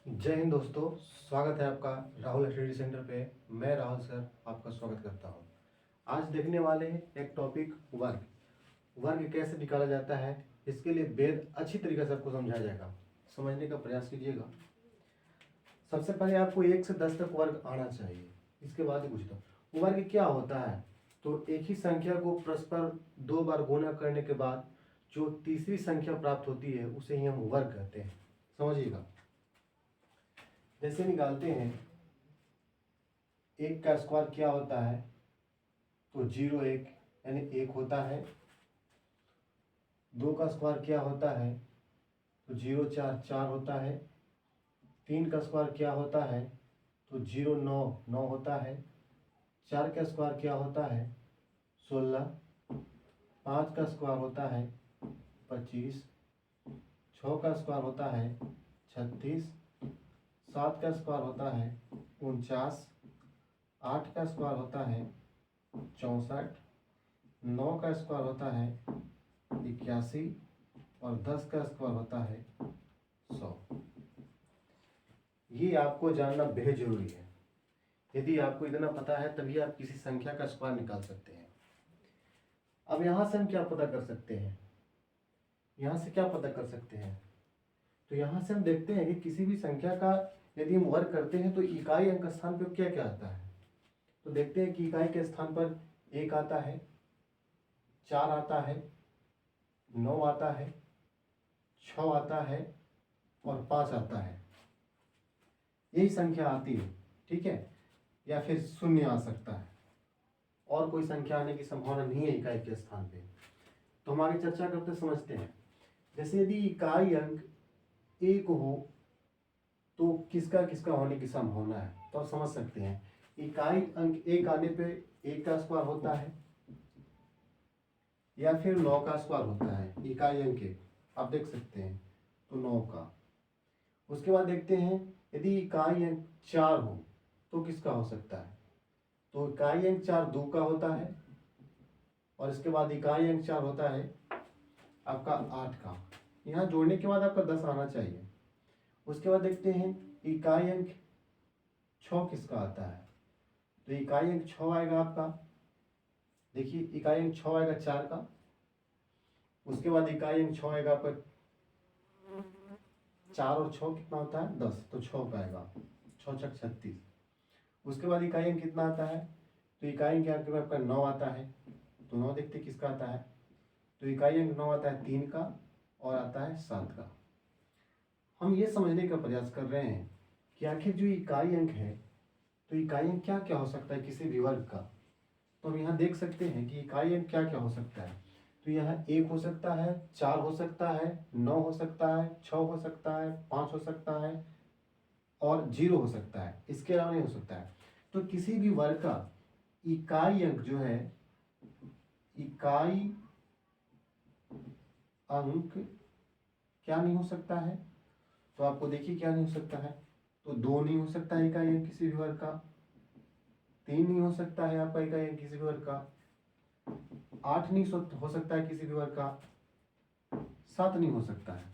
जय हिंद दोस्तों। स्वागत है आपका राहुल स्टडी सेंटर पे। मैं राहुल सर आपका स्वागत करता हूँ। आज देखने वाले हैं एक टॉपिक वर्ग। वर्ग कैसे निकाला जाता है, इसके लिए वेद अच्छी तरीके से आपको समझाया जाएगा। समझने का प्रयास कीजिएगा। सबसे पहले आपको 1 से 10 तक वर्ग आना चाहिए, इसके बाद ही पूछता हूँ वर्ग क्या होता है। तो एक ही संख्या को परस्पर 2 बार गुणा करने के बाद जो तीसरी संख्या प्राप्त होती है उसे ही हम वर्ग कहते हैं। समझिएगा। जैसे निकालते हैं 1 का स्क्वायर क्या होता है, तो 0 1 यानी 1 होता है। 2 का स्क्वायर क्या होता है, तो 0 4 4 होता है। 3 का स्क्वायर क्या होता है, तो 0 9 9 होता है। 4 का स्क्वायर क्या होता है, 16। 5 का स्क्वायर होता है 25। 6 का स्क्वायर होता है 36। 7 का स्क्वायर होता है 49। 8 का स्क्वायर होता है 64। 9 का स्क्वायर होता है 81 और 10 का स्क्वायर होता है 100। ये आपको जानना बेहद जरूरी है। यदि आपको इतना पता है तभी आप किसी संख्या का स्क्वायर निकाल सकते हैं। अब यहाँ से हम क्या पता कर सकते हैं, यहाँ से क्या पता कर सकते हैं, तो यहाँ से हम देखते हैं कि किसी भी संख्या का यदि हम वर्ग करते हैं तो इकाई अंक स्थान पर क्या क्या आता है। तो देखते हैं कि इकाई के स्थान पर 1 आता है, 4 आता है, 9 आता है, 6 आता है और 5 आता है। यही संख्या आती है, ठीक है। या फिर 0 आ सकता है, और कोई संख्या आने की संभावना नहीं है इकाई के स्थान पे। तो हम आगे चर्चा करते समझते हैं। जैसे यदि इकाई अंक 1 हो तो किसका किसका होने की संभावना है, तो आप समझ सकते हैं। इकाई अंक 1 आने पे 1 का स्क्वायर होता है या फिर 9 का स्क्वायर होता है। इकाई अंक 1 आप देख सकते हैं, तो 9 का। उसके बाद देखते हैं यदि इकाई अंक 4 हो तो किसका हो सकता है। तो इकाई अंक 4 2 का होता है और इसके बाद इकाई अंक 4 होता है आपका 8 का। यहाँ जोड़ने के बाद आपका 10 आना चाहिए। उसके बाद देखते हैं इकाई अंक 6 किसका आता है। तो इकाई अंक 6 आएगा आपका, देखिए इकाई अंक 6 आएगा 4 का। उसके बाद इकाई अंक 6 आएगा आपका 4 और 6 कितना होता है 10, तो 6 का आएगा। 6 छक 36। उसके बाद इकाई अंक कितना आता है, तो इकाई अंक आपका 9 आता है। तो 9 देखते किसका आता है, तो इकाई अंक 9 आता है 3 का और आता है 7 का। हम ये समझने का प्रयास कर रहे हैं कि आखिर जो इकाई अंक है, तो इकाई अंक क्या क्या हो सकता है किसी भी वर्ग का। तो हम यहाँ देख सकते हैं कि इकाई अंक क्या क्या हो सकता है। तो यहाँ 1 हो सकता है, 4 हो सकता है, 9 हो सकता है, 6 हो सकता है, 5 हो सकता है और 0 हो सकता है। इसके अलावा नहीं हो सकता है। तो किसी भी वर्ग का इकाई अंक जो है, इकाई अंक क्या नहीं हो सकता है, तो आपको देखिए क्या नहीं हो सकता है। तो 2 नहीं हो सकता है इकाई अंक किसी भी वर्ग का। 3 नहीं हो सकता है आपका इकाई अंक किसी भी वर्ग का। 8 नहीं हो सकता है किसी भी वर्ग का। 7 नहीं हो सकता है।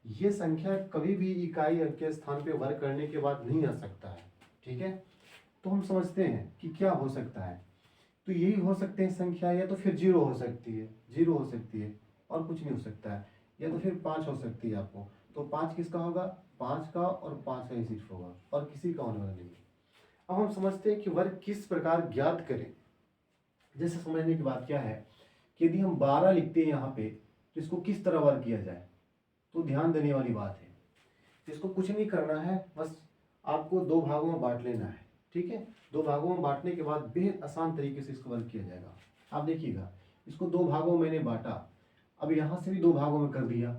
ये संख्या कभी भी इकाई अंक के स्थान पे वर्ग करने के बाद नहीं आ सकता है, ठीक है। तो हम समझते हैं कि क्या हो सकता है। तो यही हो सकते हैं संख्या, या तो फिर 0 हो सकती है, 0 हो सकती है और कुछ नहीं हो सकता है। या तो फिर 5 हो सकती है आपको। तो 5 किसका होगा, 5 का और 5 का ही सिर्फ होगा और किसी का होने वाला नहीं। अब हम समझते हैं कि वर्ग किस प्रकार ज्ञात करें। जैसे समझने की बात क्या है कि यदि हम 12 लिखते हैं यहाँ पे, तो इसको किस तरह वर्ग किया जाए। तो ध्यान देने वाली बात है, इसको कुछ नहीं करना है, बस आपको 2 भागों में बांट लेना है, ठीक है। 2 भागों में बांटने के बाद बेहद आसान तरीके से इसको वर्ग किया जाएगा। आप देखिएगा, इसको 2 भागों में मैंने बांटा। अब यहाँ से भी 2 भागों में कर दिया,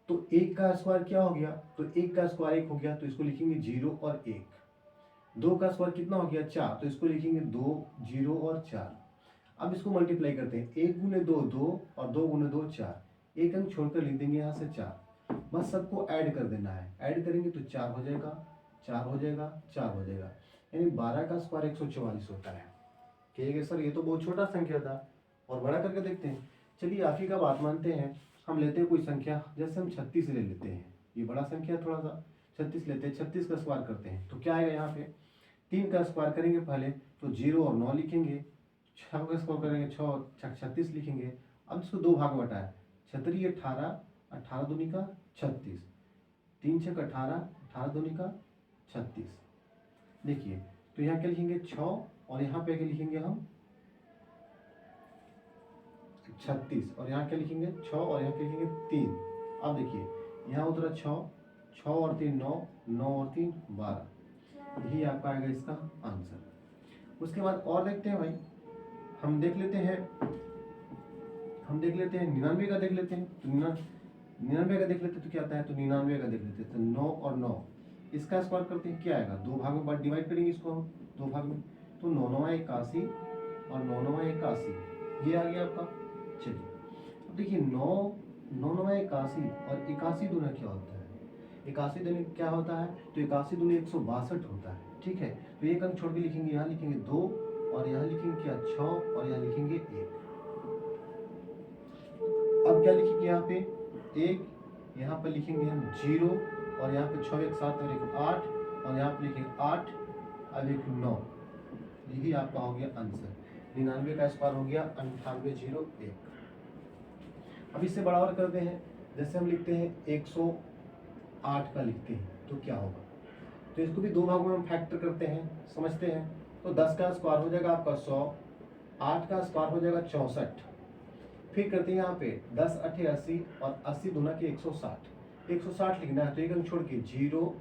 तो 1 का स्क्वायर क्या हो गया, तो 1 का स्क्वायर 1 हो गया, तो इसको लिखेंगे 0 और 1। 2 का स्क्वायर कितना हो गया 4, तो इसको लिखेंगे 2 0 और 4। अब इसको मल्टीप्लाई करते हैं, 1 गुने 2 2 और 2 गुने 2 4। एक अंक छोड़कर लिख देंगे यहाँ से 4। बस सबको ऐड कर देना है, ऐड करेंगे तो 4 हो जाएगा, 4 हो जाएगा, 4 हो जाएगा। यानी 12 का स्क्वायर 144 होता है। कहिएगा सर ये तो बहुत छोटा संख्या था, और बड़ा करके देखते हैं। चलिए आप ही का बात मानते हैं, हम लेते हैं कोई संख्या, जैसे हम 36 ले लेते हैं। ये बड़ा संख्या थोड़ा सा, 36 लेते हैं, 36 का स्क्वायर करते हैं तो क्या आएगा यहाँ पे 3 का स्क्वायर करेंगे पहले तो 0 और 9 लिखेंगे, 6 का स्क्वायर करेंगे 6 और 36 लिखेंगे। अब इसको दो भाग में बटाए 6 18, 18 दूनी का 36, 3 6 18, 18 दूनी का 36। देखिए तो यहाँ क्या लिखेंगे 6 और यहाँ पे क्या लिखेंगे हम 36 और यहाँ क्या लिखेंगे 6 और यहाँ क्या लिखेंगे 3। अब देखिए यहाँ उतरा 6 और 3 9, 9 और 3 12, यही आपका आएगा इसका आंसर। उसके बाद और देखते हैं भाई, हम देख लेते हैं 99 का देख लेते हैं तो 99 का देख लेते हैं तो क्या आता है, तो 99 का देख लेते हैं तो 9 और 9 इसका स्क्वायर करते हैं क्या आएगा, दो भाग में डिवाइड करेंगे इसको हम दो भाग में तो 9 9 81 और 9 9 81 ये आ गया आपका। चलिए अब देखिए 9 9 9 81 और 81 दूना क्या होता है, 81 दूनी क्या होता है तो 81 दूनी 162 होता है। ठीक है तो एक अंक छोड़ के लिखेंगे, यहाँ लिखेंगे 2 और यहाँ लिखेंगे क्या 6 और यहाँ लिखेंगे 1। अब क्या लिखेंगे यहाँ पे 1, यहाँ पे लिखेंगे हम 0 और यहाँ पे 6 1 7 और 1 8 और यहाँ पे लिखेंगे 8 अब 1 9, यही आपका हो गया आंसर। 99 का स्क्वायर हो गया 9801। अब इससे बड़ा और करते हैं, जैसे हम लिखते हैं 108 का लिखते हैं तो क्या होगा, तो इसको भी दो भागों में हम फैक्टर करते हैं, समझते हैं। तो 10 का स्क्वायर हो जाएगा आपका 100, 8 का स्क्वायर हो जाएगा 64, फिर करते हैं यहाँ पे 10 8 80 और 80 दूना के 160, 160 लिखना है तो एक अंक छोड़ के 0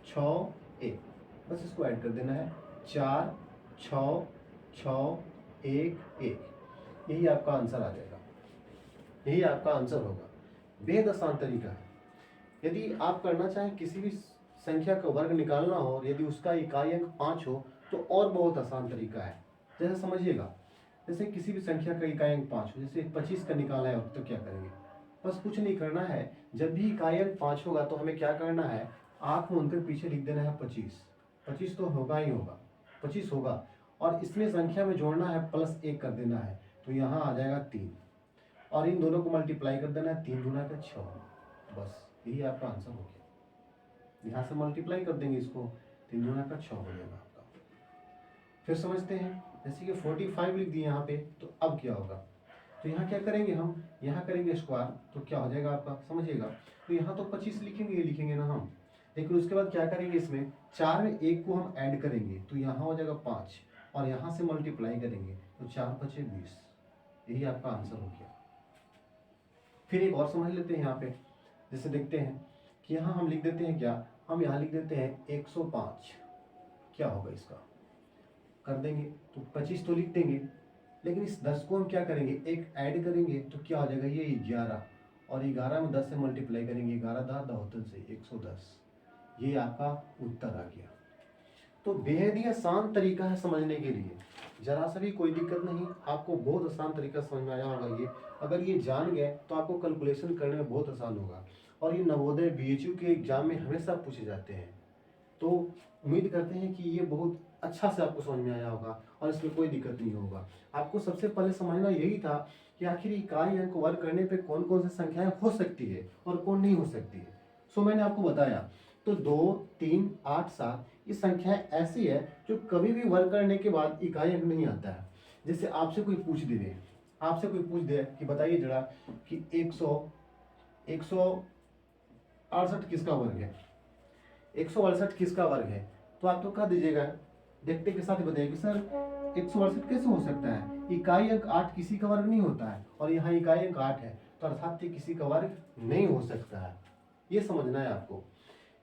6 1, बस इसको ऐड कर देना है 4 6 6 1 1, यही आपका आंसर आ जाएगा, यही आपका आंसर होगा। बेहद आसान तरीका है। यदि आप करना चाहें किसी भी संख्या का वर्ग निकालना हो और यदि उसका इकाई अंक 5 हो तो और बहुत आसान तरीका है। जैसे समझिएगा, जैसे किसी भी संख्या का इकाई अंक 5 हो, जैसे 25 का निकाला है तो क्या करेंगे, बस कुछ नहीं करना है, जब भी इकाई अंक 5 होगा तो हमें क्या करना है, आंख मूंद कर पीछे लिख देना है 25, 25 तो होगा ही होगा, 25 होगा और इसमें संख्या में जोड़ना है +1 कर देना है तो यहाँ आ जाएगा 3 और इन दोनों को मल्टीप्लाई कर देना है 3 दूना का 6, बस यही आपका आंसर हो गया। यहाँ से मल्टीप्लाई कर देंगे इसको 3 दूना का 6 हो जाएगा आपका। फिर समझते हैं, जैसे कि 45 लिख दिए यहाँ पे तो अब क्या होगा, तो यहाँ क्या करेंगे हम, यहाँ करेंगे स्क्वायर तो क्या हो जाएगा आपका, समझिएगा तो यहाँ तो 25 लिखेंगे ना हम, लेकिन उसके बाद क्या करेंगे, इसमें 4 में 1 को हम ऐड करेंगे तो यहाँ हो जाएगा 5 और यहाँ से मल्टीप्लाई करेंगे तो 4 5 20, यही आपका आंसर हो गया। फिर एक और समझ लेते हैं यहाँ पे, जैसे देखते हैं कि यहाँ हम लिख देते हैं क्या, हम यहाँ लिख देते हैं 105, क्या होगा इसका कर देंगे तो 25 तो लिख देंगे, लेकिन इस 10 को हम क्या करेंगे, एक ऐड करेंगे तो क्या हो जाएगा ये 11 और 11 में 10 से मल्टीप्लाई करेंगे, 11 10 दावतन से 110, ये आपका उत्तर आ गया। तो बेहद ही आसान तरीका है समझने के लिए, जरा सा भी कोई दिक्कत नहीं, आपको बहुत आसान तरीका समझ में आया होगा। ये अगर ये जान गए तो आपको कैलकुलेशन करने में बहुत आसान होगा और ये नवोदय बीएचयू के एग्जाम में हमेशा पूछे जाते हैं। तो उम्मीद करते हैं कि ये बहुत अच्छा से आपको समझ में आया होगा और इसमें कोई दिक्कत नहीं होगा। आपको सबसे पहले समझना यही था कि आखिर इकाई अंक वर्ग करने पे कौन कौन सी संख्याएं हो सकती है और कौन नहीं हो सकती है। सो मैंने आपको बताया, तो 2 3 8 7 ये संख्याएं ऐसी है जो कभी भी वर्ग करने के बाद इकाई अंक नहीं आता है। जैसे आपसे कोई पूछ दे कि बताइए जरा कि 168 किसका वर्ग है, 168 किसका वर्ग है, तो आप तो कह दीजिएगा, देखते के साथ ही बताइए कि सर 168 कैसे हो सकता है, इकाई अंक 8 किसी का वर्ग नहीं होता है और यहाँ इकाई अंक 8 है तो अर्थात ये किसी का वर्ग नहीं हो सकता है। ये समझना है आपको।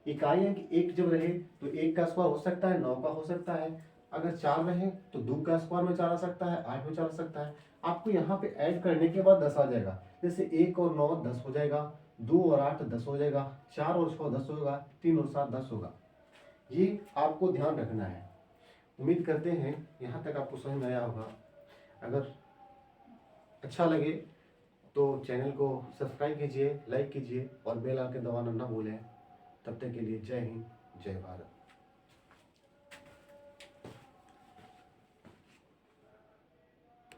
इकाई अंक 1 जब रहे तो 1 का स्क्वायर हो सकता है, 9 का हो सकता है, अगर 4 रहे तो 2 का स्क्वायर में 4 आ सकता है, 8 में 4 आ सकता है। आपको यहाँ पे ऐड करने के बाद 10 आ जाएगा, जैसे 1 और 9 10 हो जाएगा, 2 और 8 10 हो जाएगा, 4 और 6 10 होगा, 3 और 7 10 होगा। ये आपको ध्यान रखना है। उम्मीद करते हैं यहाँ तक आपको समझ में आया होगा। अगर अच्छा लगे तो चैनल को सब्सक्राइब कीजिए, लाइक कीजिए और बेल आइकन दबाना ना भूलें। तब तक के लिए जय हिंद, जय भारत।